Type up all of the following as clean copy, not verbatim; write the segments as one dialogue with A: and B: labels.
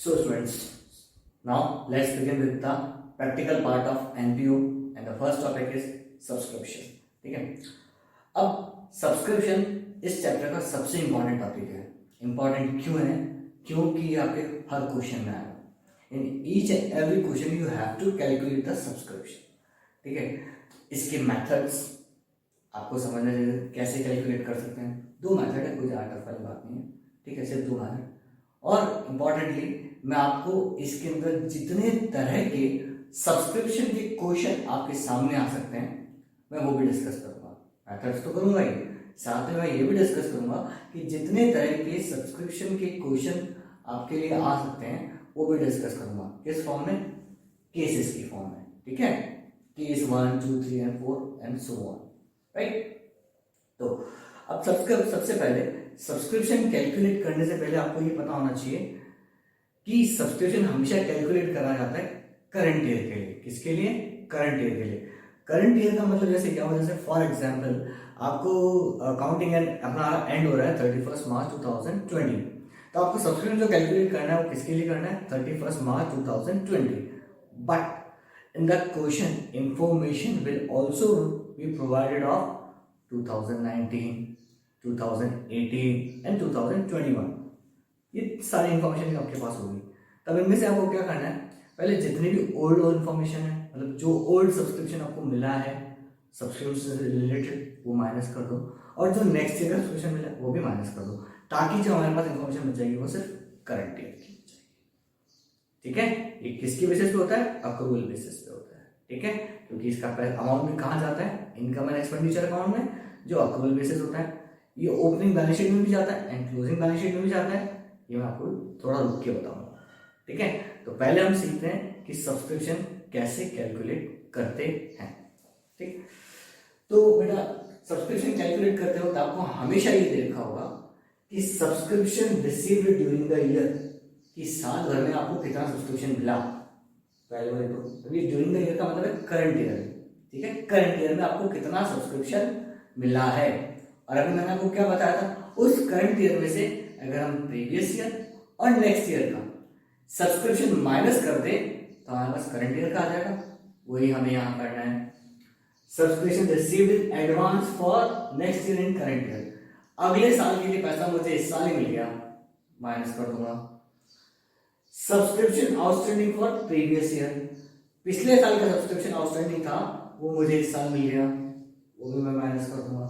A: So students, now let's begin with the practical part of NPO and the first topic is subscription. ठीक है, अब subscription इस chapter का सबसे important topic है। इंपॉर्टेंट क्यों है? क्योंकि ये आपके हर क्वेश्चन में आएगा। In each and every question you have to calculate the subscription. ठीक है, इसके मेथड्स आपको समझना चाहिए, कैसे कैलकुलेट कर सकते हैं। दो मेथड है, कोई ज़्यादा टफ वाली बात नहीं है। ठीक है, सिर्फ दो मेथड। और इम्पॉर्टेंटली मैं आपको इसके अंदर जितने तरह के सब्सक्रिप्शन के क्वेश्चन आपके सामने आ सकते हैं मैं वो भी डिस्कस करूंगा। मेथड्स तो करूंगा ही, साथ में मैं ये भी डिस्कस करूंगा कि जितने तरह के सब्सक्रिप्शन के क्वेश्चन आपके लिए आ सकते हैं वो भी डिस्कस करूंगा। किस फॉर्म में? केसेस की फॉर्म में। ठीक है, case 1, 2, 3 and 4 and so on. Right, तो अब सबसे पहले सब्सक्रिप्शन कैलकुलेट करने से पहले आपको ये पता होना चाहिए कि सब्सक्रिप्शन हमेशा कैलकुलेट करा जाता है करंट ईयर के लिए। किसके लिए? करंट ईयर के लिए। करंट ईयर का मतलब जैसे क्या हो, जैसे फॉर एग्जांपल आपको अकाउंटिंग अपना एंड हो रहा है 31 मार्च 2020, तो आपको सब्सक्रिप्शन जो कैलकुलेट करना है वो किसके लिए करना है? 31 March 2020। But in the question information will also be provided of 2019, 2018 and 2021। ये सारी इंफॉर्मेशन आपके पास होगी। तब इनमें से आपको क्या करना है, पहले जितनी भी ओल्ड इंफॉर्मेशन है, मतलब जो ओल्ड सब्सक्रिप्शन आपको मिला है सब्सक्रिप्शन से रिलेटेड, वो माइनस कर दो, और जो नेक्स्ट ईयर का सब्सक्रिप्शन मिला है वो भी माइनस कर दो, ताकि जो हमारे पास इंफॉर्मेशन बच जाएगी वो सिर्फ करंट ईयर की बच जाएगी। ठीक है, ये किसकी बेसिस पे होता है? अक्रूवल बेसिस पे होता है। ठीक है, क्योंकि इसका अमाउंट भी कहाँ जाता है? इनकम एंड एक्सपेंडिचर अकाउंट में, जो अक्रूवल बेसिस होता है। ये ओपनिंग बैलेंस शीट में भी जाता है एंड क्लोजिंग बैलेंस शीट में भी जाता है। ये मैं आपको थोड़ा रुक के बताऊंगा। ठीक है, तो पहले हम सीखते हैं कि सब्सक्रिप्शन कैसे कैलकुलेट करते हैं। ठीक, तो बेटा सब्सक्रिप्शन कैलकुलेट करते वक्त आपको हमेशा ये देखा होगा कि subscription received during the year, कि साल भर में आपको कितना सब्सक्रिप्शन मिला। पहले वो देखो, अभी ड्यूरिंग द ईयर का मतलब है करंट ईयर। ठीक है, करंट ईयर में आपको कितना सब्सक्रिप्शन मिला है। और अभी मैंने आपको क्या बताया था, उस करंट ईयर में से अगर हम प्रीवियस ईयर और नेक्स्ट ईयर का सब्सक्रिप्शन माइनस कर दे तो हमारे पास करंट ईयर का आ जाएगा। वही हमें यहां करना है। Subscription received in advance for next year in current year, अगले साल के लिए पैसा मुझे इस साल ही मिल गया, माइनस कर दूंगा। Subscription outstanding for previous year, पिछले साल का सब्सक्रिप्शन आउटस्टैंडिंग था वो मुझे इस साल मिल गया, वो भी मैं माइनस कर दूंगा।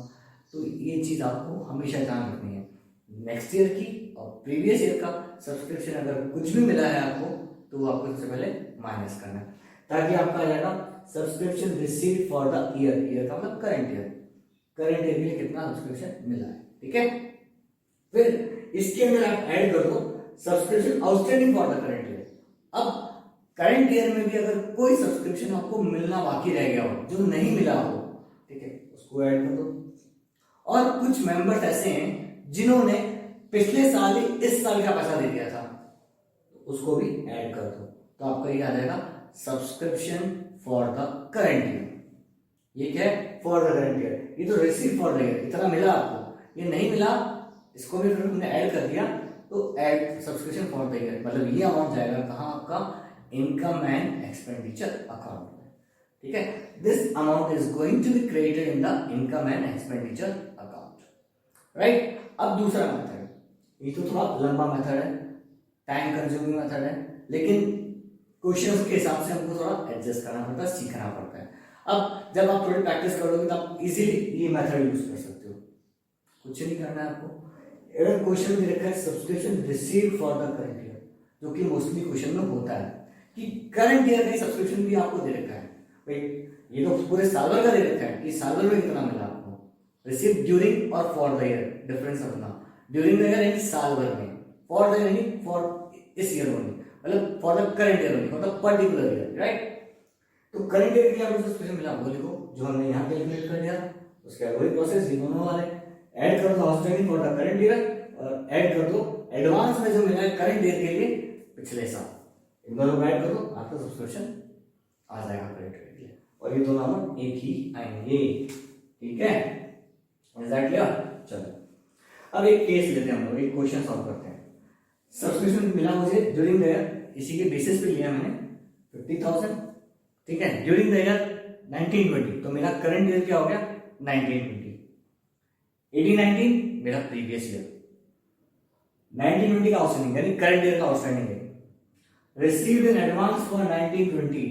A: तो ये चीज आपको हमेशा ध्यान रखनी है। नेक्स्ट ईयर की और प्रीवियस ईयर का सब्सक्रिप्शन अगर कुछ भी मिला है आपको तो वो आपको सबसे पहले माइनस करना है, ताकि आपका आ जाएगा subscription received for the year. Year का मतलब करंट ईयर, करंट ईयर के लिए कितना सब्सक्रिप्शन मिला है। ठीक है, फिर इसके अंदर आप ऐड कर दो subscription outstanding for the current year. अब करंट ईयर में भी अगर कोई सब्सक्रिप्शन आपको मिलना बाकी रह गया हो, जो नहीं मिला हो, ठीक है, उसको ऐड कर दो। और कुछ मेंबर्स ऐसे हैं जिन्होंने पिछले साल ही इस साल का पैसा दे दिया था, तो उसको भी ऐड कर दो। तो आपका ये आ जाएगा subscription for the current year. ये क्या है? For the current year. ये तो रिसीव फॉर द ईयर, इतना मिला आपको, ये नहीं मिला इसको भी फिर हमने ऐड कर दिया, तो add subscription for the year. मतलब ये अमाउंट जाएगा कहाँ? आपका इनकम एंड एक्सपेंडिचर अकाउंट में। ठीक है, this amount is going to be credited in the income and expenditure account. Right, अब दूसरा मेथड, ये तो थोड़ा लंबा मेथड है, टाइम कंज्यूमिंग मेथड है, लेकिन क्वेश्चंस के हिसाब से हमको थोड़ा एडजस्ट करना पड़ता है, सीखना पड़ता है। अब जब आप थोड़ी प्रैक्टिस करोगे तो आप इजीली ये मेथड यूज कर सकते हो। कुछ नहीं करना है आपको। अगर क्वेश्चन में रखा है subscription received for the current year, जो कि मोस्टली क्वेश्चन में होता है कि करंट ईयर का सब्सक्रिप्शन भी आपको दे रखा है। भाई ये तो पूरे साल भर का दे रखा है कि साल भर में कितना मिला आपको। रिसीव ड्यूरिंग और फॉर द ईयर डिफरेंस रखना। ड्यूरिंग द ईयर यानी साल भर में, फॉर द ईयर यानी फॉर इस ईयर में, मतलब फॉर द करंट ईयर में, मतलब पर्टिकुलर ईयर। राइट, तो करंट ईयर के लिए आपको सब्सक्रिप्शन मिला वो लिखो, जो हमने यहाँ कैलकुलेट कर लिया। उसके बाद वही प्रोसेस, ये दोनों वाले ऐड कर दो outstanding for the current year और ऐड कर दो एडवांस में जो मिला है करंट ईयर के लिए पिछले साल, इन दोनों को ऐड कर दो, आपका सब्सक्रिप्शन आ जाएगा करंट ईयर के लिए, और ये दोनों अमाउंट एक ही आएंगे। ठीक है, इज दैट क्लियर? चलो अब एक केस लेते हैं हम लोग, एक क्वेश्चन सॉल्व करते हैं। सब्सक्रिप्शन मिला मुझे ड्यूरिंग द ईयर, इसी के बेसिस पे लिया मैंने 50,000, ठीक है, ड्यूरिंग द ईयर 1920, तो मेरा करंट ईयर क्या हो गया 1920, 1819 मेरा प्रीवियस ईयर, 1920 का आउटस्टैंडिंग यानी करंट ईयर का आउटस्टैंडिंग है। रिसीव्ड इन एडवांस फॉर 1920,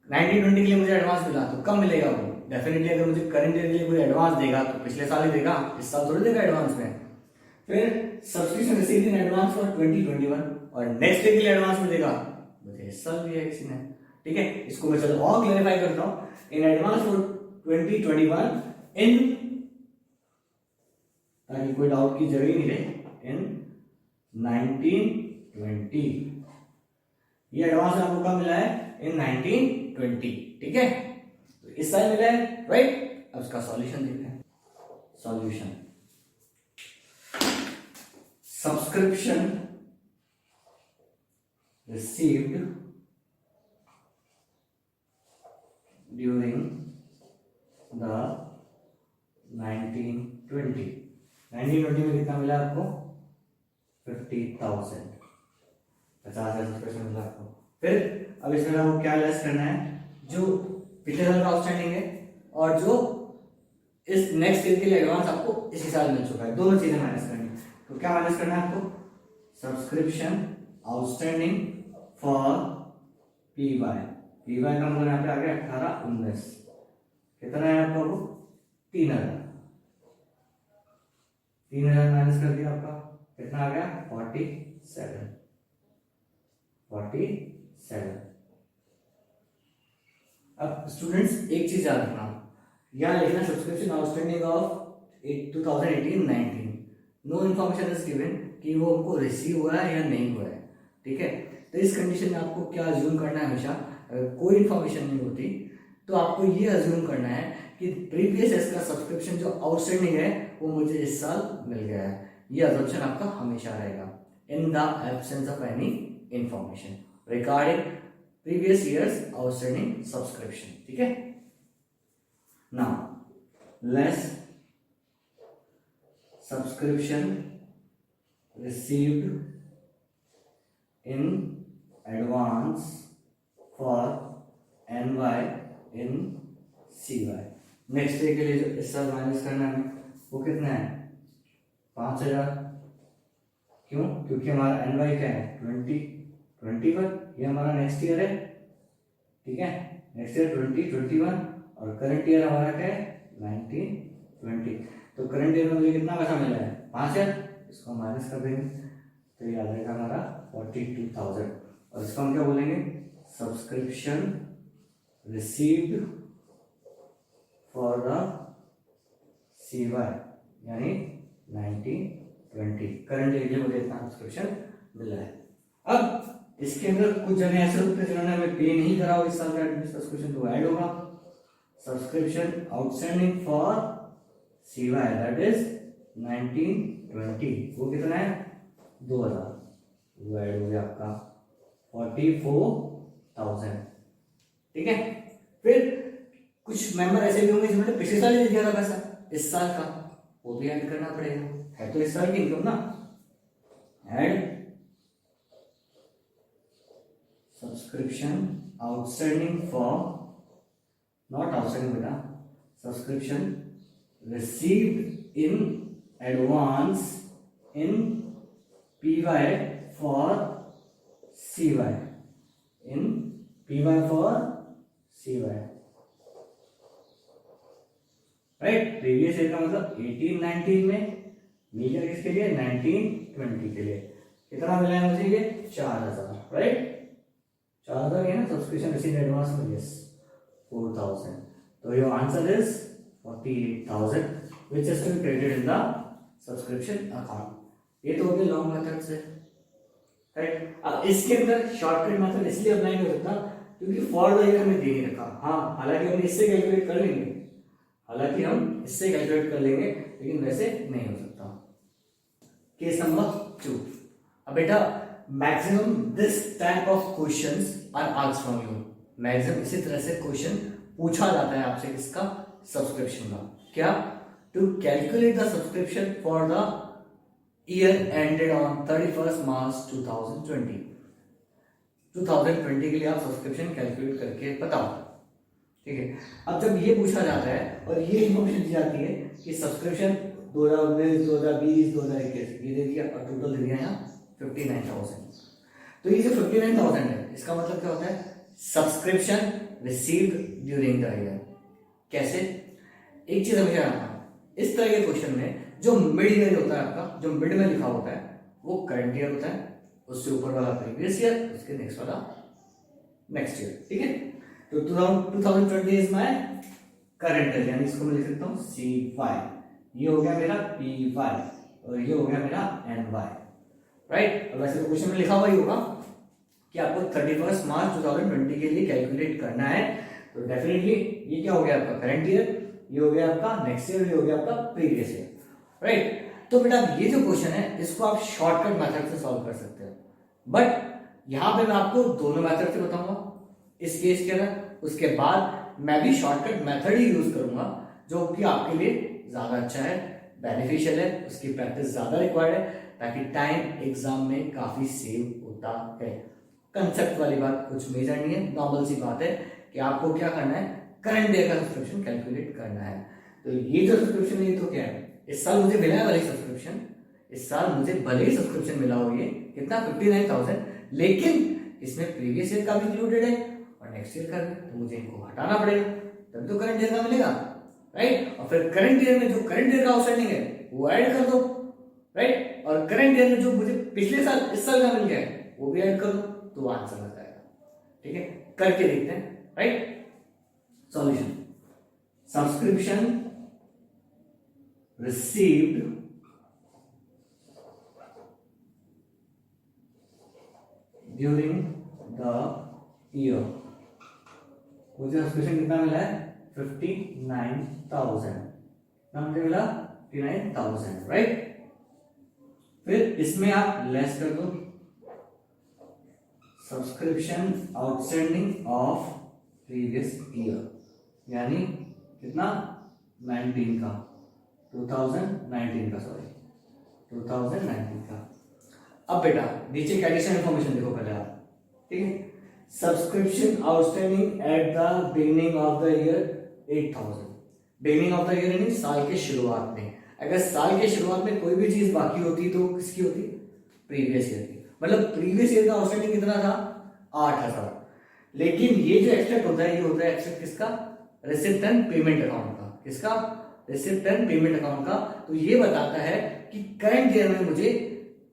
A: 1920 के लिए मुझे एडवांस मिला, तो कब मिलेगा वो? डेफिनेटली अगर मुझे करंट ईयर के लिए कोई एडवांस देगा तो पिछले साल ही देगा, इस साल थोड़ी देगा एडवांस में। फिर subscription received in advance for 2021, और नेक्स्ट ईयर के लिए एडवांस में देगा मुझे इस साल दिया किसी ने, ठीक है। इसको मैं चलो और क्लैरिफाई करता हूं, इन एडवांस फॉर 2021 इन, ताकि कोई डाउट की जगह ही नहीं रहे, इन 1920, ये एडवांस आपको कब मिला है? इन 1920, ठीक है, तो इस साल मिला है, राइट। अब इसका सॉल्यूशन देखते हैं। Solution, subscription received during the 1920, 1920 में कितना मिला आपको? 50,000, 50,000 सब्सक्रिप्शन मिला आपको। फिर अब इसमें आपको क्या लेस करना है? जो पिछले साल का आउटस्टैंडिंग है और जो इस नेक्स्ट ईयर के लिए एडवांस आपको इसी साल मिल चुका है, दोनों चीजें माइनस करनी है। तो क्या माइनस करना है आपको? Subscription outstanding for PY, PY का मतलब यहाँ पे आ गया 18-19, कितना है आपका वो? 3,000, 3,000 माइनस कर दिया आपका, कितना आ गया? 47, 47। अब स्टूडेंट्स एक चीज याद रखना, यहाँ लिखना subscription outstanding of 2018-19, no information is given कि वो हमको रिसीव हो रहा है या नहीं हो रहा है, ठीक है। तो इस कंडीशन में आपको क्या अज्यूम करना है? हमेशा अगर कोई इन्फॉर्मेशन नहीं होती तो आपको ये अज्यूम करना है कि प्रीवियस ईयर का सब्सक्रिप्शन जो आउटस्टैंडिंग है वो मुझे इस साल मिल गया है, ये अजम्पशन आपका हमेशा रहेगा in the absence of any information regarding previous years outstanding subscription, ठीक है। Now less subscription received in advance for NY in CY, next day के लिए जो इस साल माइनस करना है वो कितना है? 5,000, क्यों? क्योंकि हमारा NY क्या है? 2021, ये हमारा नेक्स्ट ईयर है, ठीक है, नेक्स्ट ईयर 2021, और करंट ईयर हमारा क्या है? 1920। तो करंट ईयर में मुझे कितना पैसा मिला है? 5,000, इसको माइनस कर देंगे तो ये आ जाएगा हमारा 42,000, और इसको हम क्या बोलेंगे? Subscription received for the CY यानी 1920, करंट ईयर के लिए मुझे इतना सब्सक्रिप्शन मिला है। अब इसके अंदर कुछ जगह ऐसे होते हैं जिन्होंने हमें पे नहीं करा हो इस साल का सब्सक्रिप्शन, तो ऐड होगा subscription outstanding for CY that is 1920, वो कितना है? 2,000, वो ऐड हो गया आपका 44,000, ठीक है। फिर कुछ मेंबर ऐसे भी होंगे जिन्होंने पिछले साल ही दिया था पैसा इस साल का, वो भी ऐड करना पड़ेगा, है तो इस साल की इनकम ना। Add subscription outstanding for, not outstanding बेटा, subscription received in advance in PY for CY, in PY for CY, right. Previous year का मतलब 18-19 में मिल गया, किसके लिए? 1920 के लिए। कितना मिला है मुझे? ये 4,000, राइट, 4,000 है ना सब्सक्रिप्शन रिसीव्ड एडवांस में, यस 4,000, तो your answer is 48,000 which is to be credited in the subscription account. ये तो हो गया लॉन्ग मेथड से, राइट। अब इसके अंदर शॉर्टकट मेथड इसलिए अप्लाई नहीं हो सकता क्योंकि फॉर द ईयर में दे नहीं रखा। हाँ, हालांकि हम इससे कैलकुलेट कर लेंगे, लेकिन वैसे नहीं हो सकता। Case number 2। अब बेटा maximum this type of questions are asked from you, maximum इसी तरह से क्वेश्चन पूछा जाता है आपसे, किसका? सब्सक्रिप्शन का। क्या? To calculate the subscription for the year ended on 31 March 2020। 2020 के लिए आप सब्सक्रिप्शन कैलकुलेट करके बताओ, ठीक है। अब जब ये पूछा जाता है और ये इन्फॉर्मेशन दी जाती है कि सब्सक्रिप्शन 2019, 2020, 2021 ये दे दिया और टोटल दे दिया यहाँ 59,000। तो ये जो 59,000 है इसका मतलब क्या होता है, subscription received during the year. कैसे, एक चीज हमें जानना है, इस तरह के क्वेश्चन में जो मिड ईयर होता है आपका, जो मिड में लिखा होता है वो करंट ईयर होता है, उससे ऊपर वाला प्रीवियस ईयर, उसके नेक्स्ट वाला नेक्स्ट ईयर, ठीक है। तो 2020 इज माय करंट ईयर, यानी इसको मैं लिख सकता हूँ CY, ये हो गया मेरा PY और ये हो गया मेरा NY, राइट। और वैसे तो क्वेश्चन में लिखा हुआ ही होगा कि आपको 31 मार्च 2020 के लिए कैलकुलेट करना है, तो डेफिनेटली ये क्या हो गया आपका करंट ईयर, ये हो गया आपका नेक्स्ट ईयर, ये हो गया आपका प्रीवियस ईयर, राइट। तो बेटा ये जो क्वेश्चन है इसको आप शॉर्टकट मेथड से सॉल्व कर सकते हो, बट यहां पे मैं आपको दोनों मेथड से बताऊंगा इस केस के अंदर, उसके बाद मैं भी शॉर्टकट मेथड ही यूज करूंगा जो कि आपके लिए ज्यादा अच्छा है, बेनिफिशियल है, उसकी प्रैक्टिस ज्यादा रिक्वायर्ड है, ताकि टाइम एग्जाम में काफी सेव होता है। कंसेप्ट वाली बात कुछ मेजर नहीं है, नॉर्मल सी बात है कि आपको क्या करना है, करंट ईयर का सब्सक्रिप्शन कैलकुलेट करना है। तो ये जो सब्सक्रिप्शन है ये तो क्या है, इस साल मुझे मिला है भले सब्सक्रिप्शन, इस साल मुझे भले ही सब्सक्रिप्शन मिला हो, ये कितना 59,000, लेकिन इसमें प्रीवियस ईयर का भी इंक्लूडेड है और नेक्स्ट ईयर का भी, तो मुझे इनको हटाना पड़ेगा तभी तो करंट ईयर का मिलेगा, राइट। और फिर करंट ईयर में जो करंट ईयर का आउटस्टैंडिंग है वो ऐड कर दो, राइट। और करंट ईयर में जो मुझे पिछले साल इस साल का मिल गया है वो भी ऐड कर दो, तो आंसर आ जाएगा, ठीक है। करके देखते हैं, right. Solution, subscription received during the year, मुझे सब्सक्रिप्शन कितना मिला है 59,000, मुझे मिला 59,000, राइट। फिर इसमें आप लेस कर दो subscription outstanding of previous year, यानी कितना 19 का 2019 का, सॉरी 2019 का। अब बेटा नीचे की एडिशनल इंफॉर्मेशन देखो पहले आप, ठीक है। Subscription outstanding at the beginning of the year 8,000, beginning of the year यानी साल के शुरुआत में, अगर साल के शुरुआत में कोई भी चीज बाकी होती तो किसकी होती, प्रीवियस ईयर की, मतलब प्रीवियस ईयर का आउटस्टैंडिंग कितना था 8,000, लेकिन ये जो एक्सपेक्ट होता है ये होता है एक्सपेक्ट किसका, रिसिप्ट एंड पेमेंट अकाउंट का, किसका, रिसिप्ट एंड पेमेंट अकाउंट का। तो ये बताता है कि करंट ईयर में मुझे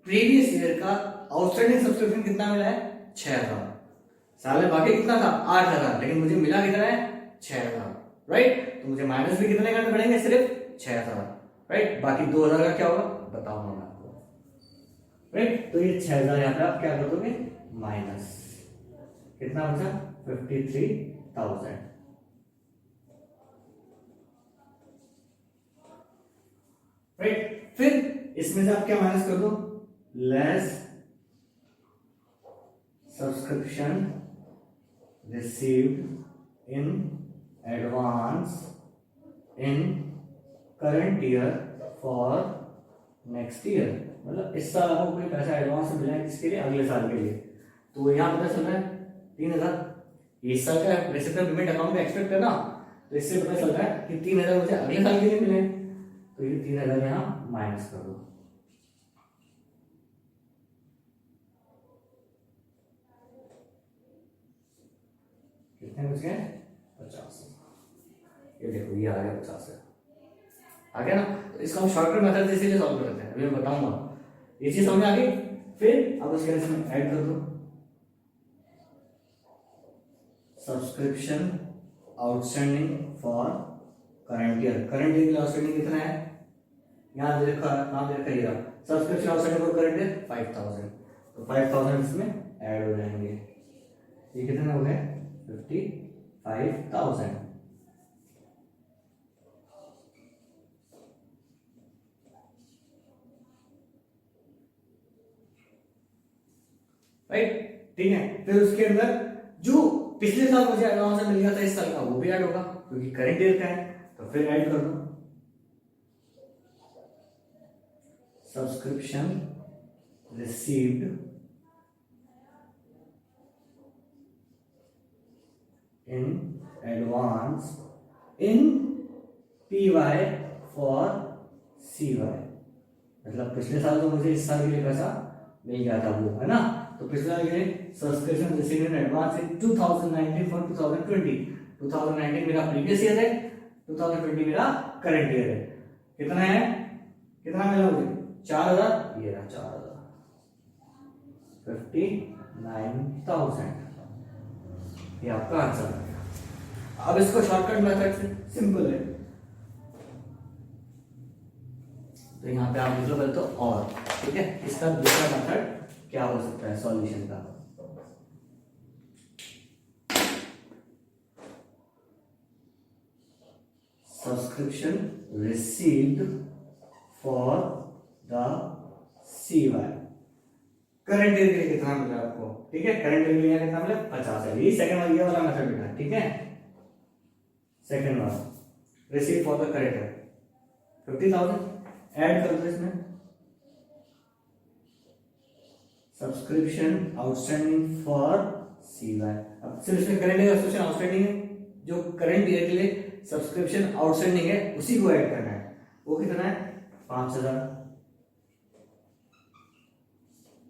A: प्रीवियस ईयर का आउटस्टैंडिंग सब्सक्रिप्शन कितना मिला है 6,000, साल में बाकी कितना था 8,000, लेकिन मुझे मिला कितना है 6,000, राइट। तो मुझे माइनस भी कितने करने पड़ेंगे, सिर्फ 6,000, राइट। बाकी 2,000 का क्या होगा बताऊंगा मैं आपको, राइट। तो ये 6,000 यहाँ पे आप क्या कर दोगे माइनस, कितना बचा 53,000, राइट। फिर इसमें से आप क्या माइनस कर दो, less subscription received in advance in current year for next year, मतलब इस साल आपको कोई पैसा एडवांस मिला है किसके लिए, अगले साल के लिए, तो यहाँ पता चल रहा है 3,000 इस साल का रिसिप्ट पेमेंट अकाउंट में एक्सपेक्ट करना, तो इससे पता चल रहा है कि 3,000 मुझे अगले साल के लिए मिले, तो ये 3,000 यहाँ माइनस कर दो, कितने बच गए 50, ये देखो ये आ गया 50 है, आ गया ना। तो इसको हम शॉर्टकट मेथड से इसीलिए सॉल्व करते हैं, अभी मैं बताऊंगा, ये चीज समझ आ गई। फिर अब उसके इसमें ऐड कर दो subscription outstanding for current year, current year की आउटस्टैंडिंग कितना है, यहाँ दे रखा है, कहाँ दे रखा है, subscription outstanding for current year 5,000, तो 5,000 इसमें ऐड हो जाएंगे, ये कितने हो गए 55,000, राइट, ठीक है। फिर उसके अंदर जो पिछले साल मुझे एडवांस मिल गया था इस साल का वो भी ऐड होगा क्योंकि करंट ईयर का है, तो फिर ऐड कर दो subscription received in advance in PY for CY, मतलब पिछले साल तो मुझे इस साल के लिए पैसा मिल गया था वो, है ना। तो पिछले साल के लिए subscription received in advance in 2019 for 2020। 2019 मेरा प्रीवियस ईयर है, 2020 मेरा करंट ईयर है। कितना है, कितना मिला मुझे, 4000, ये रहा 4000, 59,000, ये आपका आंसर है। अब इसको शॉर्टकट मेथड से सिंपल है, तो यहाँ पे आप लिख लो पहले तो और, ठीक है। इसका दूसरा मेथड क्या हो सकता है सॉल्यूशन का, subscription received for the CY, current year के लिए कितना मिला आपको, ठीक है। करंट ईयर के लिए कितना मिला, 50 है। ये सेकंड वाला, ये वाला मेथड बेटा, ठीक है। सेकंड वाला receive for the current year 50,000 add कर दो इसमें, सब्सक्रिप्शन आउटस्टैंडिंग फॉर CY। अब सिर्फ इसमें करंट ईयर सब्सक्रिप्शन आउटस्टैंडिंग है, जो करंट ईयर के लिए सब्सक्रिप्शन आउटस्टैंडिंग है उसी को ऐड करना है। वो कितना है, 5,000,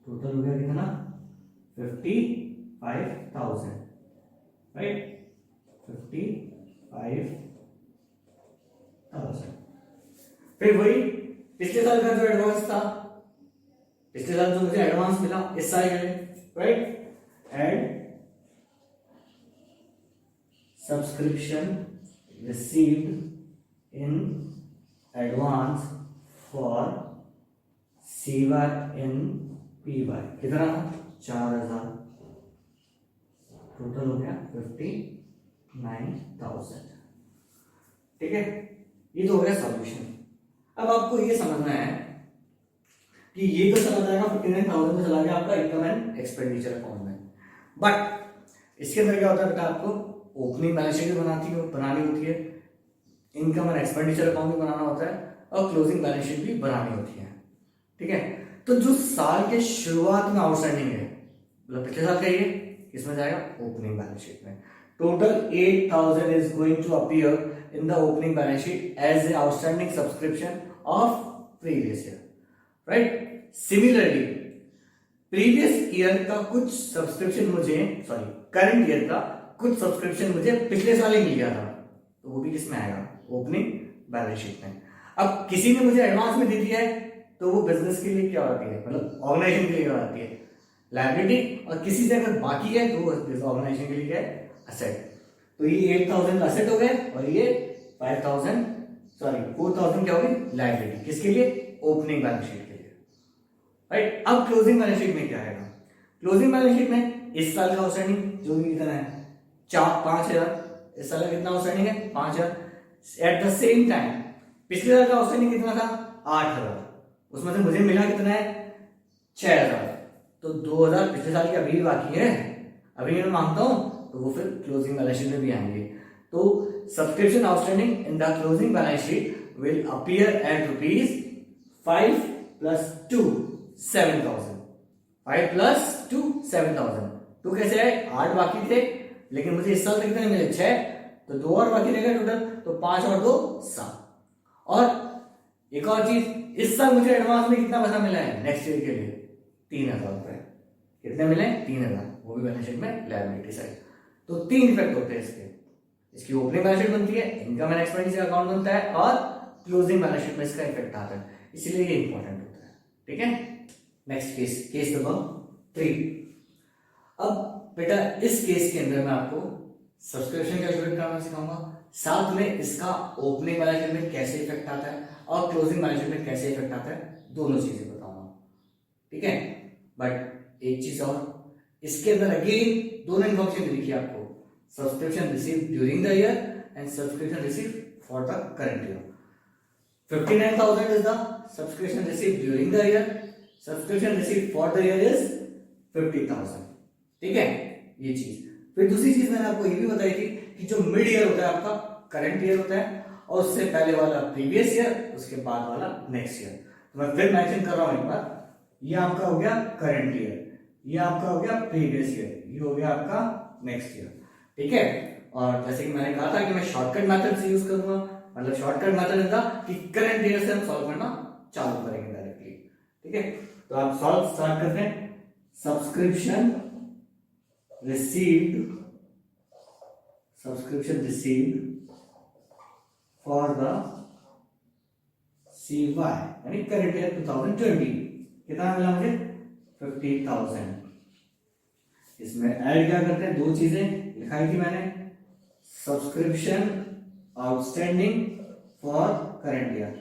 A: टोटल हो गया कितना, 55,000, राइट, 55,000। फिर वही पिछले साल का जो एडवांस था, पिछले साल जो मुझे एडवांस मिला इस साल के लिए, right, add subscription received in advance for CY in PY, कितना था, 4,000, टोटल हो गया 59,000, ठीक है। ये तो हो गया सॉल्यूशन। अब आपको ये समझना है कि ये तो चला जाएगा 59,000 में चला गया आपका इनकम एंड एक्सपेंडिचर अकाउंट में, बट इसके अंदर क्या होता है बेटा, आपको ओपनिंग बैलेंस शीट भी बनानी होती है, इनकम एंड एक्सपेंडिचर अकाउंट भी बनाना होता है, और क्लोजिंग बैलेंस शीट भी बनानी होती है, ठीक है। तो जो साल के शुरुआत में आउटस्टैंडिंग है, मतलब पिछले साल का ये किसमें जाएगा, ओपनिंग बैलेंस शीट में। Total 8,000 is going to appear in the opening balance sheet as the outstanding subscription of previous year, right? Similarly, previous year का कुछ सब्सक्रिप्शन मुझे, सॉरी करंट ईयर का कुछ सब्सक्रिप्शन मुझे पिछले साल ही मिल गया था, तो वो भी किसमें आएगा, ओपनिंग बैलेंस शीट में। अब किसी ने मुझे एडवांस में दे दिया है, तो वो बिजनेस के लिए क्या होती है, मतलब ऑर्गेनाइजेशन के लिए क्या होती है, लायबिलिटी, और किसी से अगर बाकी है तो ऑर्गेनाइजेशन के लिए क्या है, असेट। तो ये 8,000 असेट हो गए, और ये 4,000 क्या होगी, लायबिलिटी, किसके लिए, ओपनिंग बैलेंस शीट के लिए, राइट। अब क्लोजिंग बैलेंस शीट में क्या आएगा, क्लोजिंग बैलेंस शीट में इस साल का आउटस्टैंडिंग जो भी कितना है 5,000, इस साल का कितना आउटस्टैंडिंग है 5,000। एट द सेम टाइम पिछले साल का आउटस्टैंडिंग कितना था 8,000, उसमें से मुझे मिला कितना है 6,000, तो 2,000 पिछले साल की अभी बाकी है, अभी मैं मांगता हूं, तो वो फिर क्लोजिंग बैलेंस शीट में भी आएंगे। तो subscription outstanding in the closing balance sheet will appear eight ₹5 + 2 7,000, 5 + 2 7,000। तो कैसे है, 8 बाकी थे, लेकिन मुझे इस साल तक कितने मिले 6, तो 2 और बाकी रहेगा टोटल, तो 5 और 2 7। और एक और चीज, इस साल मुझे एडवांस में कितना पैसा मिला है नेक्स्ट ईयर के लिए, 3,000 रुपए। कितने मिले 3,000, वो भी बैलेंस शीट में लायबिलिटी साइड। तो 3 इफेक्ट होते हैं इसके, इसकी ओपनिंग बैलेंस शीट बनती है, इनकम एंड एक्सपेंडिचर अकाउंट बनता है, और क्लोजिंग बैलेंस शीट में इसका इफेक्ट आता है, इसलिए ये इंपॉर्टेंट होता है, ठीक है। Next case number 3। अब बेटा इस केस के अंदर मैं आपको सब्सक्रिप्शन कैलकुलेट करना सिखाऊंगा, साथ में इसका ओपनिंग बैलेंस शीट में कैसे इफेक्ट आता है और क्लोजिंग बैलेंस शीट में कैसे इफेक्ट आता है, दोनों चीजें बताऊंगा, ठीक है। बट एक चीज और, इसके अंदर अगेन दोनों इन्फॉर्मेशन लिखी है आपको, subscription receive during the year and subscription receive for the current year. 59,000 is the subscription receive during the year, subscription receive for the year is 50,000, ठीक है, ये चीज। फिर दूसरी चीज मैंने आपको ये भी बताई थी कि जो मिड ईयर होता है आपका करंट ईयर होता है, और उससे पहले वाला प्रीवियस ईयर, उसके बाद वाला नेक्स्ट ईयर। तो मैं फिर मेंशन कर रहा हूं एक बार, ये आपका हो गया करंट ईयर, ये आपका हो गया प्रीवियस ईयर, ये हो गया आपका नेक्स्ट ईयर। ठीक है, और जैसे कि मैंने कहा था कि मैं शॉर्टकट मेथड से यूज करूंगा, मतलब शॉर्टकट मेथड था कि करंट ईयर से हम सॉल्व करना चालू करेंगे डायरेक्टली। ठीक है, तो आप सॉल्व स्टार्ट करते हैं। Subscription received for the CY यानी करंट ईयर 2020 कितना मिला मुझे 50,000। इसमें ऐड क्या करते हैं, दो चीजें लिखाई थी मैंने, subscription outstanding for current year.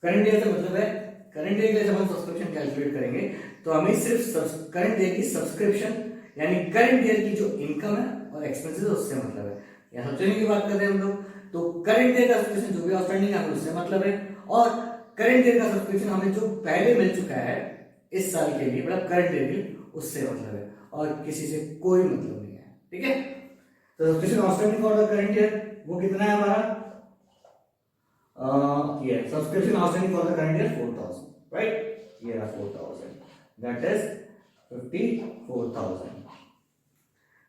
A: Current year का मतलब है, करंट ईयर के जब हम सब्सक्रिप्शन कैलकुलेट करेंगे तो हमें सिर्फ करंट ईयर की सब्सक्रिप्शन यानी करंट ईयर की जो इनकम है और एक्सपेंसेस है उससे मतलब है। या सब्सक्रिप्शन की बात करते हैं हम लोग, तो करंट ईयर का सब्सक्रिप्शन जो भी आउटस्टैंडिंग है उससे मतलब है, और करंट ईयर का सब्सक्रिप्शन हमें जो पहले मिल चुका है इस साल के लिए, मतलब करंट ईयर के उससे मतलब है, और किसी से कोई मतलब नहीं है। ठीक है, तो subscription outstanding for the current year वो कितना है हमारा, ये subscription outstanding for the current year 4,000, right, ये रहा 4,000, दैट इज 54,000।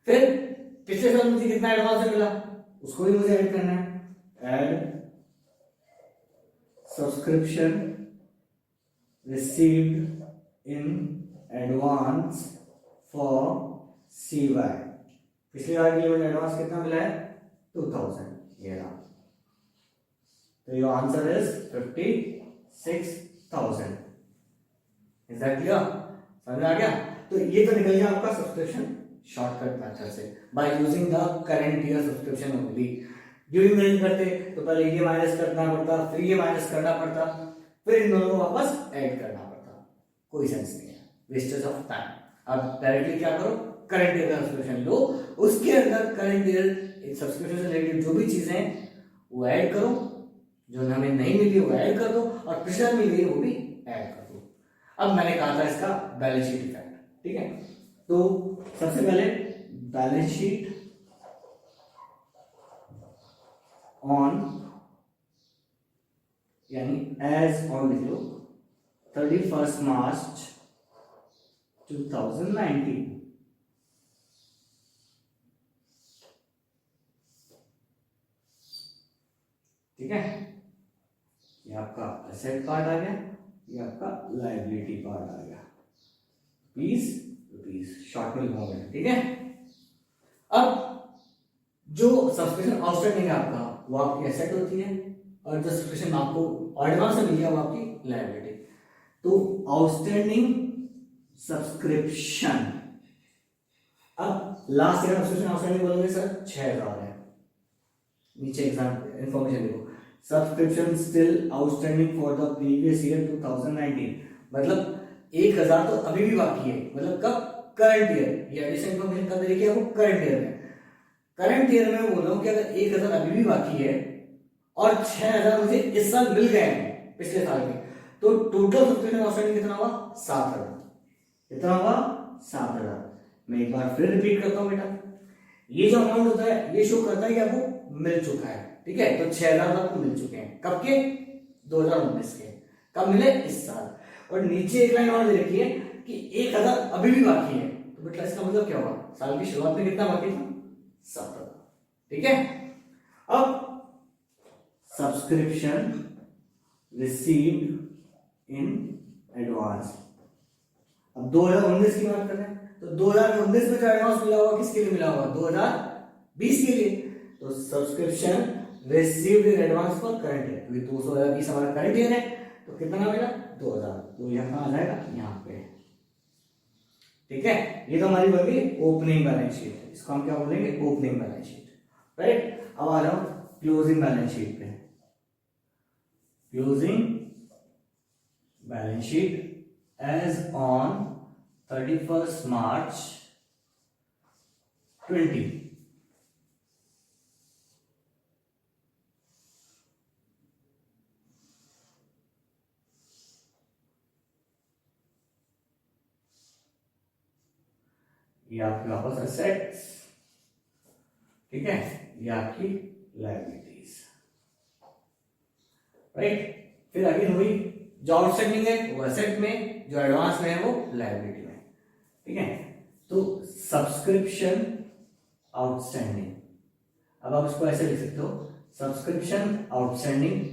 A: फिर पिछले साल मुझे कितना एडवांस मिला उसको भी मुझे ऐड करना है, add subscription received in advance for CY। पिछली बार के लिए मुझे एडवांस कितना मिला है 2,000, ये रहा, तो your answer is 56,000। Is that clear, समझ आ गया। तो ये तो निकल गया आपका सब्सक्रिप्शन शॉर्टकट मेथड से by using the current year subscription only. During में करते तो पहले ये माइनस करना पड़ता, फिर ये माइनस करना पड़ता, फिर इन दोनों को वापस ऐड करना पड़ता, कोई सेंस नहीं है, वेस्टेज ऑफ टाइम। अब डायरेक्टली क्या करो, करंट ईयर का सब्सक्रिप्शन लो, उसके अंदर करंट ईयर सब्सक्रिप्शन से रिलेटेड जो भी चीजें हैं वो ऐड करो, जो हमें नहीं मिली वो ऐड कर दो, और पिछला मिल गई वो भी ऐड कर दो। अब मैंने कहा था इसका बैलेंस शीट इफेक्ट। ठीक है, तो सबसे पहले बैलेंस शीट ऑन यानी एज ऑन लिख लो 31 मार्च 2019। ठीक है, ये आपका एसेट पार्ट आ गया, ये आपका लायबिलिटी पार्ट आ गया, ₹20 शॉर्ट में लिखोगे। ठीक है, अब जो सब्सक्रिप्शन आउटस्टैंडिंग है आपका वो आपकी एसेट होती है, और जो सब्सक्रिप्शन आपको एडवांस में मिल गया वो आपकी लायबिलिटी। तो आउटस्टैंडिंग सब्सक्रिप्शन, अब लास्ट ईयर सब्सक्रिप्शन आउटस्टैंडिंग बोलोगे सर 6,000 है, नीचे एग्जाम इंफॉर्मेशन देखो, subscription still outstanding for the previous year 2019, मतलब 1,000 तो अभी भी बाकी है, मतलब कब, करंट ईयर। ये एडिशनल इन्फॉर्मेशन कब देखिए आपको करंट ईयर में, करंट ईयर में बोल रहा हूं कि अगर 1,000 अभी भी बाकी है और 6,000 मुझे इस साल मिल गए हैं पिछले साल के, तो टोटल सब्सक्रिप्शन आउटस्टैंडिंग कितना हुआ 7,000। कितना हुआ 7,000। मैं एक बार फिर रिपीट करता हूं बेटा, ये जो अमाउंट होता है ये शो करता है कि आपको मिल चुका है। ठीक है, तो 6,000 आपको मिल चुके हैं, कब के 2019 के, कब मिले इस साल। और नीचे एक लाइन और दे रखी है कि 1,000 अभी भी बाकी है, तो बेटा इसका मतलब क्या हुआ, साल की शुरुआत में कितना बाकी था 7,000। ठीक है, अब सब्सक्रिप्शन रिसीव्ड इन एडवांस, अब 2019 की बात कर रहे हैं, तो 2019 में जो एडवांस मिला हुआ किसके लिए मिला हुआ 2020 के लिए, तो subscription received in advance for current year, क्योंकि 2020 हमारा करंट ईयर है, तो कितना मिला 2,000, तो यह कहां आ जाएगा यहां पे। ठीक है, ये तो हमारी बन गई ओपनिंग बैलेंस शीट, इसको हम क्या बोलेंगे ओपनिंग बैलेंस शीट, राइट। अब आ जाओ क्लोजिंग बैलेंस शीट पे, closing balance sheet as on 31st March 20, ये आपके वापस एसेट्स, ठीक है, ये आपकी लायबिलिटीज, राइट। फिर आगे हुई जो आउटस्टैंडिंग है वो एसेट में, जो एडवांस में है वो लायबिलिटी में। ठीक है, तो सब्सक्रिप्शन आउटस्टैंडिंग, अब आप इसको ऐसे लिख सकते हो, सब्सक्रिप्शन आउटस्टैंडिंग,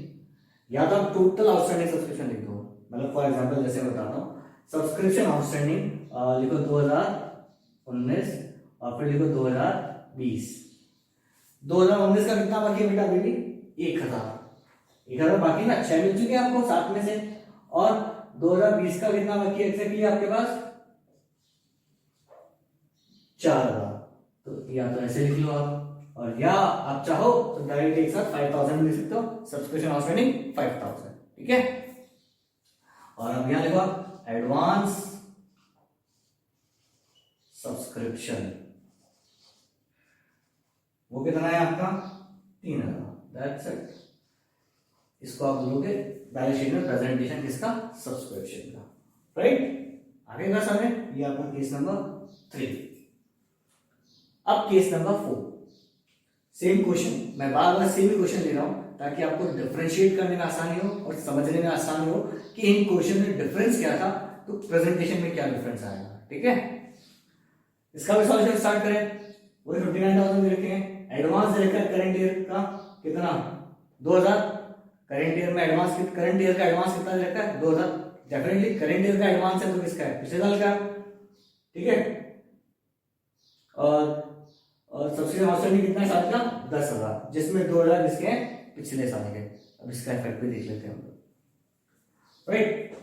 A: या तो आप टोटल आउटस्टैंडिंग सब्सक्रिप्शन लिख दो। मतलब फॉर एग्जांपल जैसे मैं बताता हूँ, सब्सक्रिप्शन आउटस्टैंडिंग लिखो 2019 और फिर लिखो 2020। 2019 का कितना बाकी है बेटा? अभी भी 1000 बाकी ना, 6 मिल चुके हैं आपको 7 में से। और 2020 का कितना बाकी है एग्जैक्टली आपके पास? 4000। तो या तो ऐसे लिख लो आप, और या आप चाहो तो डायरेक्ट एक साथ 5000 लिख सकते हो, सब्सक्रिप्शन आउटस्टैंडिंग 5000। ठीक है, और अब यहां लिखो आप एडवांस सब्सक्रिप्शन, वो कितना है आपका? 3000। That's it. इसको आप बोलोगे बैलेंस शीट में प्रेजेंटेशन किसका? सब्सक्रिप्शन का। राइट, आगे का समय ये आपका केस नंबर 3। अब केस नंबर 4, सेम क्वेश्चन, मैं बार बार सेम ही क्वेश्चन ले रहा हूं ताकि आपको डिफरेंशिएट करने में आसानी हो और समझने में आसानी हो कि इन क्वेश्चन में डिफरेंस क्या था, तो प्रेजेंटेशन में क्या डिफरेंस आएगा। ठीक है, इसका भी सॉल्यूशन स्टार्ट करें। वही 59,000 दे रखे हैं, एडवांस दे रखा है करंट ईयर का कितना? 2000। करंट ईयर में एडवांस, करंट ईयर का एडवांस कितना दे रखा है? 2000। डेफिनेटली करंट ईयर का एडवांस है तो किसका है? पिछले साल का। ठीक है, और सब्सिडी आउटस्टैंडिंग कितना है साल का? 10,000, जिसमें 2000 किसके हैं? पिछले साल के। अब इसका इफेक्ट भी देख लेते हैं हम लोग। राइट,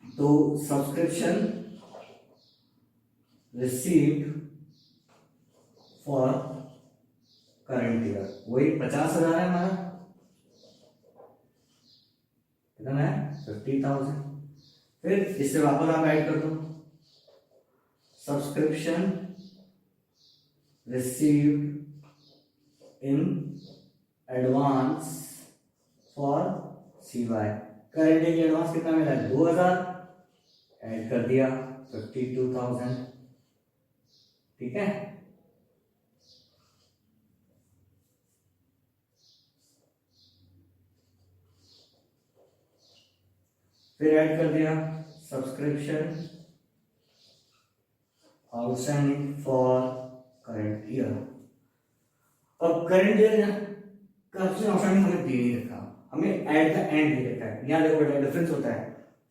A: तो subscription received for current year वही 50,000 है हमारा, कितना है? 50,000। फिर इससे वापस आप ऐड कर दो, subscription received in advance for CY, current year advance कितना मिला? 2000, ऐड कर दिया 52,000। ठीक है, फिर ऐड कर दिया subscription outstanding for current year. अब करंट ईयर का आउटस्टैंडिंग हमें दे नहीं रखा, हमें एट द एंड दे रखा है। यहाँ देखो बेटा डिफरेंस होता है,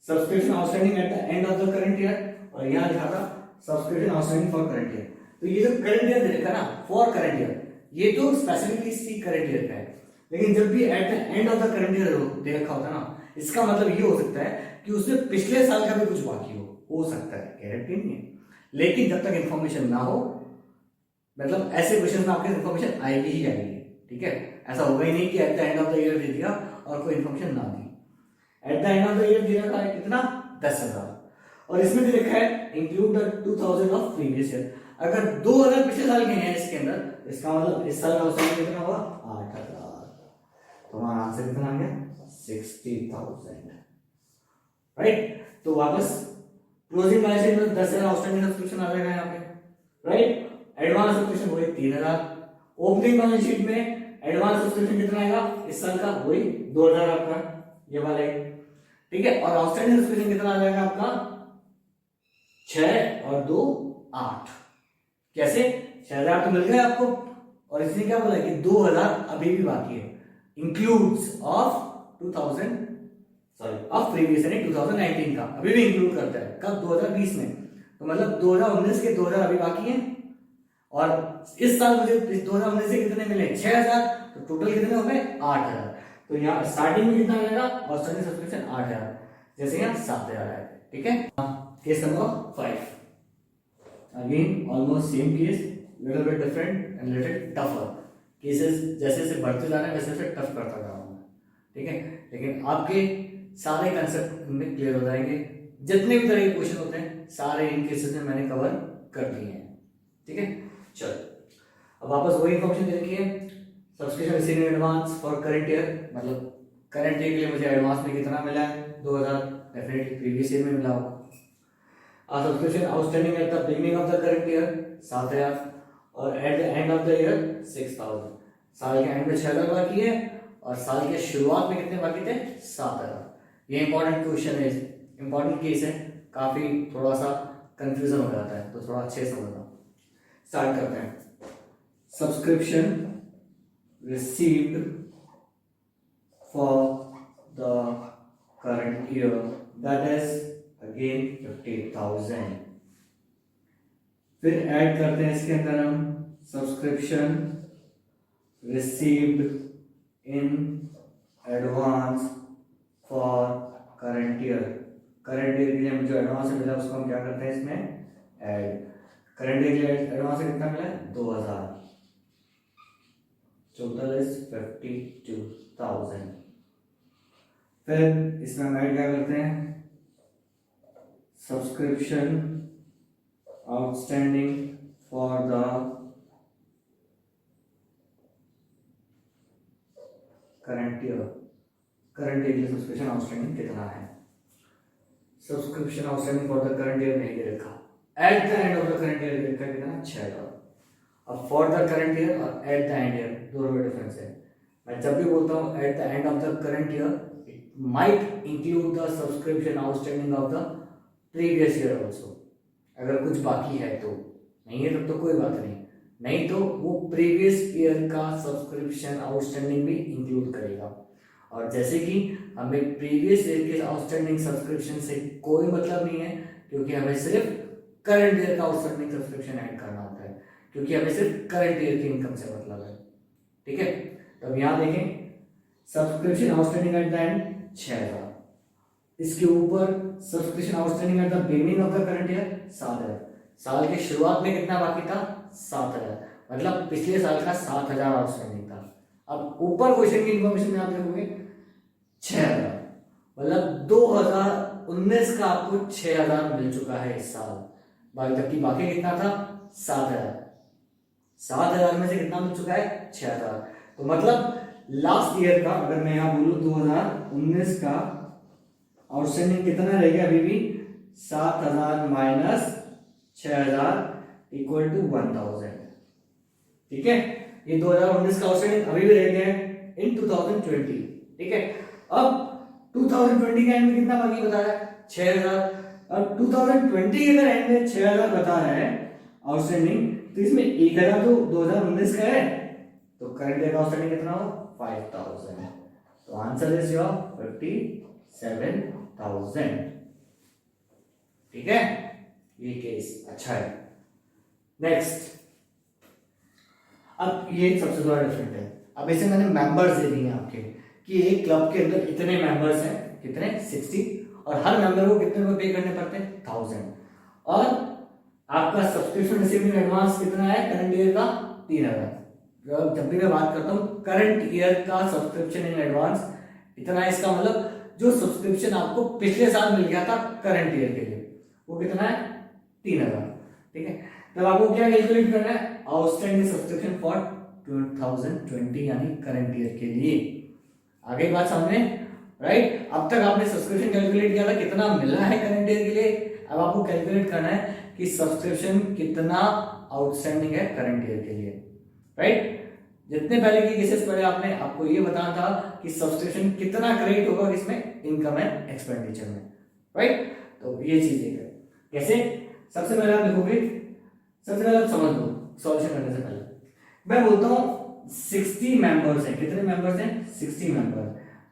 A: subscription outstanding at the end of the current year, और यहाँ लिखा था subscription outstanding for current year. तो ये जो करंट ईयर दे रखा ना, फॉर करंट ईयर, ये तो स्पेसिफिकली इसी करंट ईयर का है। लेकिन जब भी at the end of the current year दे रखा होता है ना, इसका मतलब ये हो सकता है कि उसमें पिछले साल का भी कुछ बाकी हो सकता है, गारंटी नहीं है। लेकिन जब तक इंफॉर्मेशन ना हो, मतलब ऐसे क्वेश्चन में आपके इंफॉर्मेशन आएगी ही आएगी। ठीक है, ऐसा होगा ही नहीं कि at the end of the year दे दिया और कोई इंफॉर्मेशन ना दी। At the end of the year दे रखा है कितना? 10,000, और इसमें दे रखा है include the 2000 of previous year. अगर 2000 पिछले साल के हैं इसके अंदर, इसका मतलब इस साल का औसत कितना हुआ? 8,000। तो हमारा आंसर कितना आ गया? 60,000। राइट, तो वापस क्लोजिंग बैलेंस शीट में 10,000 आउटस्टैंडिंग सब्सक्रिप्शन आ जाएगा यहाँ पे। राइट, एडवांस सब्सक्रिप्शन वही 3,000। ओपनिंग बैलेंस शीट में एडवांस सब्सक्रिप्शन कितना आएगा इस साल का? वही 2,000 आपका, ये वाला है। ठीक है, और आउटस्टैंडिंग सब्सक्रिप्शन कितना आ जाएगा आपका? 6 और 2 8। कैसे? 6,000 तो मिल गया आपको, और इसने क्या बोला कि 2,000 अभी भी बाकी है, इंक्लूड्स ऑफ 2000 ऑफ प्रीवियस यानी 2019 का, अभी भी इंक्लूड करता है। कब? 2020 में। तो मतलब 2019 के 2000 अभी बाकी हैं, और इस साल मुझे 2019 से कितने मिले? 6,000। तो टोटल कितने हो गए? 8,000। तो यहाँ स्टार्टिंग में कितना आएगा? और स्टार्टिंग सब्सक्रिप्शन 8,000, जैसे यहाँ 7,000 आए। ठीक है, case number 5, again almost same case, little bit different and little tougher cases. जैसे जैसे बढ़ते जा रहे हैं वैसे वैसे टफ करता जा रहा हूँ। ठीक है, लेकिन आपके सारे कंसेप्ट में क्लियर हो जाएंगे। जितने भी तरह के क्वेश्चन होते हैं सारे इन केसेस में मैंने कवर कर दिए हैं। ठीक है, चलो अब वापस वही इन्फॉर्मेशन दे रखी है, subscription received in advance for current year, मतलब करंट ईयर के लिए मुझे एडवांस में कितना मिला है? 2,000, डेफिनेटली प्रीवियस ईयर में मिला होगा। Subscription outstanding at the beginning of the current year 7,000, और at the end of the year 6,000। साल के एंड में 6,000 बाकी है, और साल के शुरुआत में कितने बाकी थे? 7,000। ये इंपॉर्टेंट क्वेश्चन है, इंपॉर्टेंट केस है, काफी थोड़ा सा कंफ्यूजन हो जाता है, तो थोड़ा अच्छे से समझना। स्टार्ट करते हैं। Subscription received for the current year, that is again 50,000। फिर ऐड करते हैं इसके अंदर हम subscription received in advance for current year. Current year के लिए हमें जो एडवांस मिला उसको हम क्या करते हैं इसमें ऐड। करंट ईयर के लिए एडवांस कितना मिला है 2000, टोटल इज 52,000। फिर इसमें हम ऐड क्या करते हैं subscription outstanding for the current year. Current year के लिए सब्सक्रिप्शन आउटस्टैंडिंग कितना है, subscription outstanding for the current year नहीं दे रखा, at the end of the current year दे रखा है कितना 6000। अब फॉर द करंट ईयर और एट द एंड ईयर दोनों में डिफरेंस है। मैं जब भी बोलता हूँ at the end of the current year, it might include the subscription outstanding of the previous year also. अगर कुछ बाकी है तो, नहीं है तब तो कोई बात नहीं, नहीं तो वो प्रीवियस ईयर का सब्सक्रिप्शन आउटस्टैंडिंग भी इंक्लूड करेगा। और जैसे कि हमें प्रीवियस ईयर के आउटस्टैंडिंग सब्सक्रिप्शन से कोई मतलब नहीं है, क्योंकि हमें सिर्फ करंट ईयर का आउटस्टैंडिंग सब्सक्रिप्शन ऐड करना होता है, क्योंकि हमें सिर्फ करंट ईयर की इनकम से मतलब है। ठीक है, तो अब यहाँ देखें subscription outstanding at the and 6000, इसके ऊपर subscription outstanding at the beginning of the current year 7000। साल के शुरुआत में कितना बाकी था 7000, मतलब पिछले साल का 7000 आउटस्टैंडिंग था। अब ऊपर क्वेश्चन की इन्फॉर्मेशन में आप देखोगे 6000, मतलब 2019 का आपको 6000 मिल चुका है इस साल, बाकी तक की बाकी कितना था 7000। 7000 में से कितना मिल चुका है 6000, तो मतलब लास्ट ईयर का अगर मैं यहाँ बोलूं 2019 का आउटस्टैंडिंग कितना रह गया अभी भी 7000 माइनस 6000 इक्वल टू 1000। ठीक है, ये 2019 का आउटस्टैंडिंग अभी भी रह गया है इन 2020। ठीक है, अब 2020 के एंड में कितना बाकी बता रहा है 6000। अब 2020 के अगर एंड में 6000 बता रहा है आउटस्टैंडिंग, तो इसमें 1000 तो 2019 का है, तो करंट ईयर का आउटस्टैंडिंग कितना हो 5000। तो आंसर इज योर 57,000। ठीक है, ये केस अच्छा है। नेक्स्ट, अब ये सबसे थोड़ा डिफरेंट है। अब इसे मैंने मेंबर्स दे दिए आपके कि एक क्लब के अंदर इतने मेंबर्स हैं, कितने 60, और हर मेंबर को कितने रुपए पे करने पड़ते हैं 1000, और आपका सब्सक्रिप्शन रिसीव्ड इन एडवांस कितना है करंट ईयर का 3000। जब भी मैं बात करता हूँ करंट ईयर का सब्सक्रिप्शन इन एडवांस इतना है, इसका मतलब जो सब्सक्रिप्शन आपको पिछले साल मिल गया था करंट ईयर के लिए वो कितना है 3000। ठीक है, तब आपको क्या कैलकुलेट करना है आउटस्टैंडिंग सब्सक्रिप्शन फॉर 2020 यानी करंट ईयर के लिए। आगे बात सामने, राइट। अब तक आपने सब्सक्रिप्शन कैलकुलेट किया था कितना मिला है करंट ईयर के लिए, अब आपको कैलकुलेट करना है कि सब्सक्रिप्शन कितना आउटस्टैंडिंग है करंट ईयर के लिए, राइट। जितने पहले की केसेस पढ़े आपने, आपको ये बताना था कि सब्सक्रिप्शन कितना क्रेडिट होगा इसमें इनकम एंड एक्सपेंडिचर में, राइट। तो ये चीज है कैसे, सबसे पहले आप देखोगे, सबसे पहले आप समझ लो सॉल्यूशन करने से पहले मैं बोलता हूँ 60 मेंबर्स हैं, कितने मेंबर्स हैं 60 मेंबर।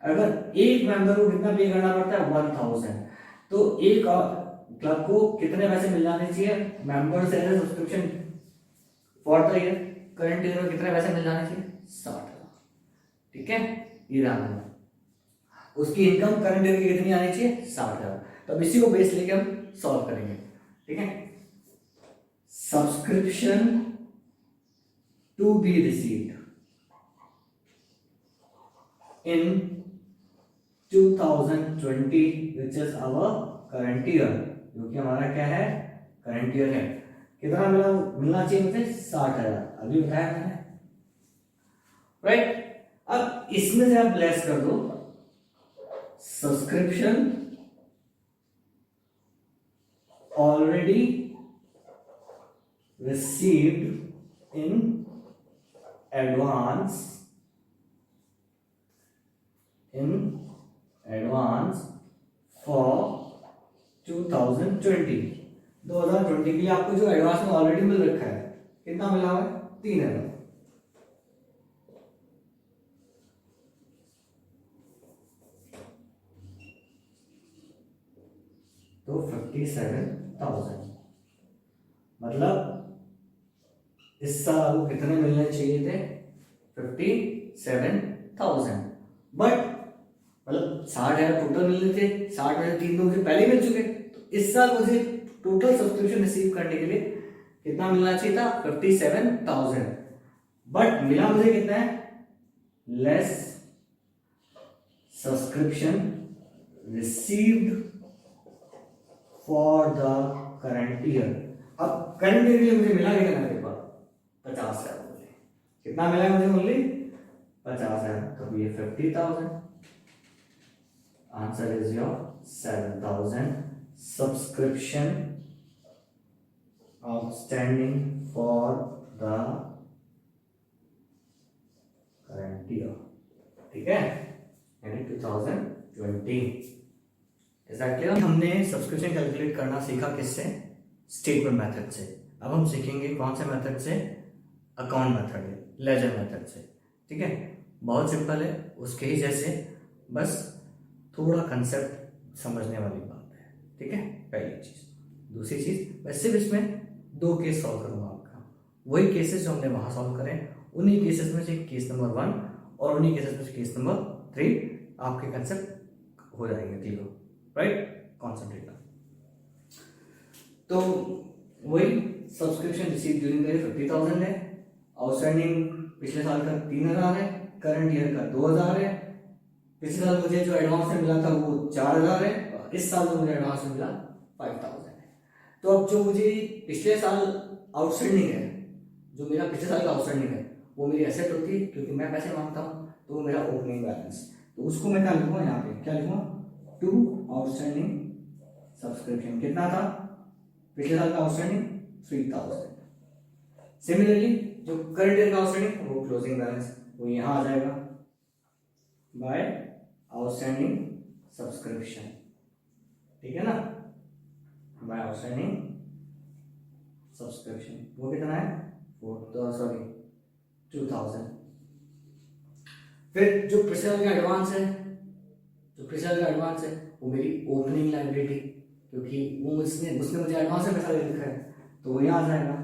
A: अगर एक मेंबर को कितना पे करना पड़ता है 1000, तो एक क्लब को कितने पैसे मिल जाने चाहिए members as subscription for the year, current year में कितने पैसे मिल जाने चाहिए 60,000। ठीक है, ये ध्यान रखना, उसकी इनकम करंट ईयर की कितनी आनी चाहिए 60,000। तो अब इसी को बेस लेके हम सॉल्व करेंगे। ठीक है, subscription to be received in 2020 which is our current year, जो कि हमारा क्या है करंट ईयर है, कितना मिलना चाहिए मुझे 60,000, अभी बताया मैंने, राइट। अब इसमें से आप लेस कर दो subscription already received in advance for 2020 के लिए आपको जो एडवांस में ऑलरेडी मिल रखा है, कितना मिला हुआ है? 3,000। तो 57,000, मतलब इस साल आपको कितने मिलने चाहिए थे? 57,000। बट मतलब 60,000 टोटल मिलने थे, 60 में से 3 तो मुझे पहले मिल चुके, तो इस साल मुझे टोटल सब्सक्रिप्शन रिसीव करने के लिए कितना मिलना चाहिए था? 57,000। बट मिला मुझे कितना है? Less subscription received for the current year. अब करंट ईयर के लिए मुझे मिला कितना? मेरे पास 50,000 मुझे। कितना मिला है मुझे? ओनली 50,000। तो ये 50,000। Answer is your 7,000 subscription outstanding for the current year. ठीक है, यानी 2020। हमने सब्सक्रिप्शन कैलकुलेट करना सीखा किससे? स्टेटमेंट मेथड से। अब हम सीखेंगे कौन से मेथड से? अकाउंट मेथड है, लेजर मेथड से। ठीक है, बहुत सिंपल है, उसके ही जैसे, बस थोड़ा कंसेप्ट समझने वाली बात है। ठीक है, पहली चीज। दूसरी चीज, मैं सिर्फ इसमें 2 केस सॉल्व करूंगा आपका, वही केसेस जो हमने वहां सॉल्व करें, उन्हीं केसेस में से केस नंबर 1 और उन्हीं केसेस में से केस नंबर 3 आपके कंसेप्ट हो जाएंगे क्लियर। Right, concentrate. तो वही subscription receive during the year 50,000 है, आउटस्टैंडिंग पिछले साल का 3,000 है, करंट ईयर का 2,000 है, पिछले साल मुझे जो एडवांस में मिला था वो 4,000 है, और इस साल जो मुझे एडवांस में मिला 5,000 है। तो अब जो मुझे पिछले साल आउटस्टैंडिंग है, जो मेरा पिछले साल का आउटस्टैंडिंग है, वो मेरी एसेट होती है, क्योंकि मैं पैसे मांगता हूँ, तो वो मेरा ओपनिंग बैलेंस। तो उसको मैं क्या लिखूंगा? यहाँ पे क्या लिखूंगा? To outstanding subscription. कितना था पिछले साल का आउटस्टैंडिंग? 3,000। सिमिलरली जो करंट ईयर का आउटस्टैंडिंग, वो क्लोजिंग बैलेंस, वो यहां आ जाएगा बाय आउटस्टैंडिंग सब्सक्रिप्शन। ठीक है ना, बाय आउटस्टैंडिंग सब्सक्रिप्शन। वो कितना है? 2,000। फिर जो पिछले साल का एडवांस है, वो मेरी ओपनिंग लायबिलिटी, क्योंकि वो उसने मुझे एडवांस में पैसा दे रखा है, तो वो यहाँ आ जाएगा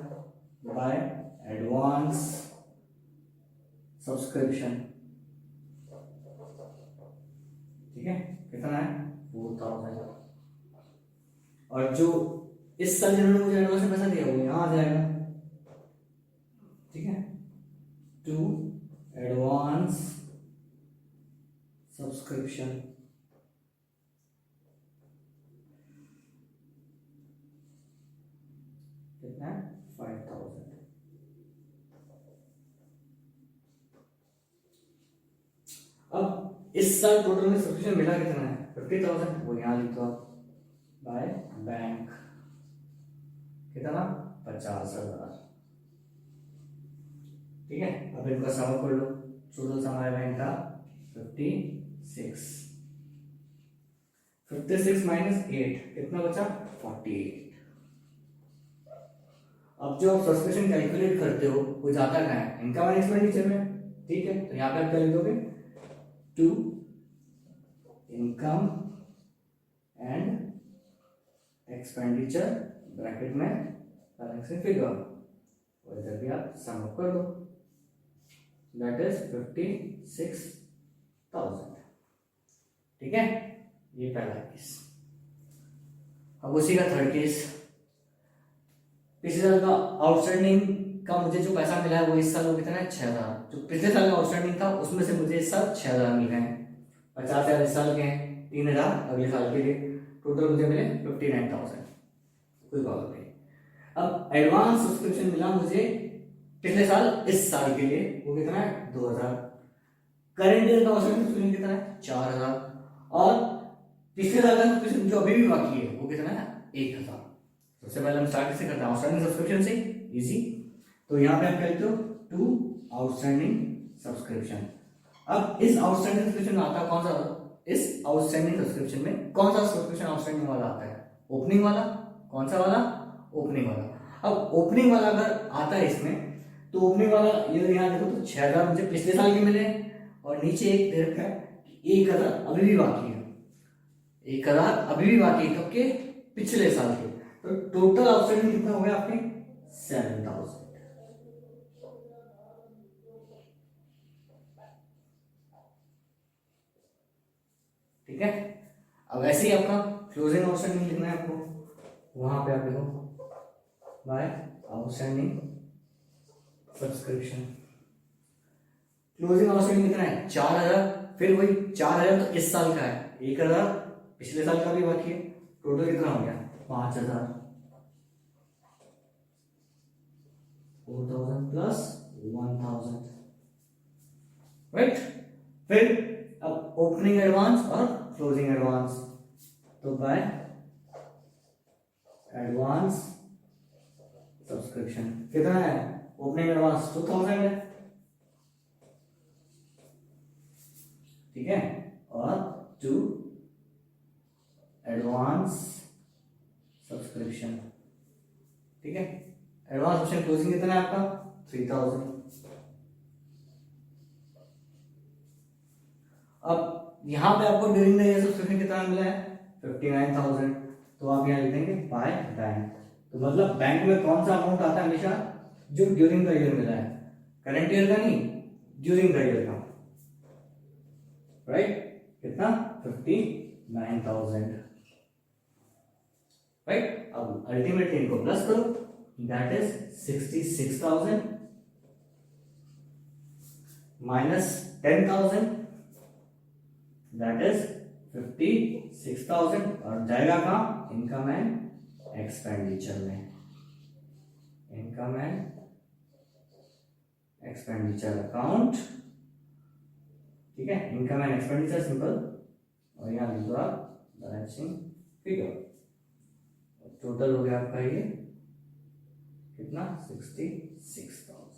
A: बाय एडवांस सब्सक्रिप्शन। ठीक है, कितना है? 4,000। और जो इस साल जिन्होंने मुझे एडवांस में पैसा दिया, वो यहाँ आ जाएगा। ठीक है, टू एडवांस सब्सक्रिप्शन। कितना है? 5,000। अब इस साल टोटल में सब्सक्रिप्शन मिला कितना है? 50,000। वो यहां लिख दो आप बाय बैंक। कितना? 50,000। ठीक है, अब इनका सम कर लो। टोटल सम आया बैंक का 56 माइनस 8 कितना बचा? 48। अब जो आप सब्सक्रिप्शन कैलकुलेट करते हो वो जाता कहाँ है? इनकम एंड एक्सपेंडिचर में। ठीक है, तो यहाँ पे आप क्या लिख दोगे? To income and expenditure bracket में बैलेंसिंग फिगर, और इधर भी आप सम अप कर दो, दैट इज 56,000। ठीक है, ये पहला केस। अब उसी का थर्ड केस, पिछले साल का आउटस्टैंडिंग का मुझे जो पैसा मिला है वो इस साल वो कितना है? 6,000। जो पिछले साल का आउटस्टैंडिंग था उसमें से मुझे इस साल 6,000 मिल गए हैं। 50,000 इस साल के हैं, 3,000 अगले साल के लिए, टोटल मुझे मिले 59,000। कोई प्रॉब्लम नहीं। अब एडवांस सब्सक्रिप्शन मिला मुझे पिछले साल इस साल के लिए, वो कितना है? 2,000। करंट ईयर का आउटस्टैंडिंग कितना है? 4,000। और पिछले साल का सब्सक्रिप्शन जो अभी भी बाकी है वो कितना है? 1,000। सबसे पहले हम स्टार्ट से करते हैं आउटस्टैंडिंग सब्सक्रिप्शन से, इजी। तो यहाँ पे आप कहते हो टू आउटस्टैंडिंग सब्सक्रिप्शन। अब इस आउटस्टैंडिंग सब्सक्रिप्शन में आता कौन सा? इस आउटस्टैंडिंग सब्सक्रिप्शन में कौन सा सब्सक्रिप्शन आउटस्टैंडिंग वाला आता है? ओपनिंग वाला। कौन सा वाला? ओपनिंग वाला। अब ओपनिंग वाला अगर आता है इसमें, तो ओपनिंग वाला ये यहाँ देखो तो 6000 मुझे पिछले साल के मिले और नीचे एक दे रखा है 1000 अभी भी बाकी है। 1000 अभी भी बाकी है, कब के? पिछले साल के। तो टोटल आउटस्टैंडिंग कितना हो गया आपके? 7000। ठीक है। अब ऐसे ही आपका क्लोजिंग आउटस्टैंडिंग लिखना है आपको, वहां पे आप लिखो by outstanding subscription. Closing outstanding कितना है? 4000। फिर वही 4000 तो इस साल का है, 1000 पिछले साल का भी बाकी है। टोटल कितना हो गया? 5000। 4000 प्लस 1000, राइट। फिर अब ओपनिंग एडवांस और क्लोजिंग एडवांस, तो बाय एडवांस सब्सक्रिप्शन कितना है? ओपनिंग एडवांस 2000 है, ठीक है। और टू एडवांस सब्सक्रिप्शन, ठीक है। एडवांस सब्सक्रिप्शन क्लोजिंग कितना है आपका? 3000। अब यहां पे आपको ड्यूरिंग द ईयर सब्सक्रिप्शन कितना मिला है? 59000। तो आप यहां लिख देंगे बाय बैंक। तो मतलब बैंक में कौन सा अमाउंट आता है हमेशा? जो ड्यूरिंग द ईयर मिला है, करंट ईयर का नहीं, ड्यूरिंग द ईयर का, राइट। कितना? 59000, राइट। अब अल्टीमेटली इनको प्लस करो, that is 66000 minus 10000, that is 56000, और जाएगा कहां? इनकम एंड एक्सपेंडिचर में। इनकम एंड एक्सपेंडिचर अकाउंट, ठीक है। इनकम एंड एक्सपेंडिचर सिंपल, और यहां लिख दो आप बैलेंसिंग फिगर। टोटल हो गया आपका ये कितना? 66000,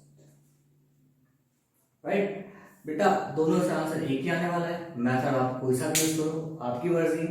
A: राइट। बेटा दोनों से आंसर एक ही आने वाला है, मेथड आप कोई सा भी यूज करो, आपकी मर्जी।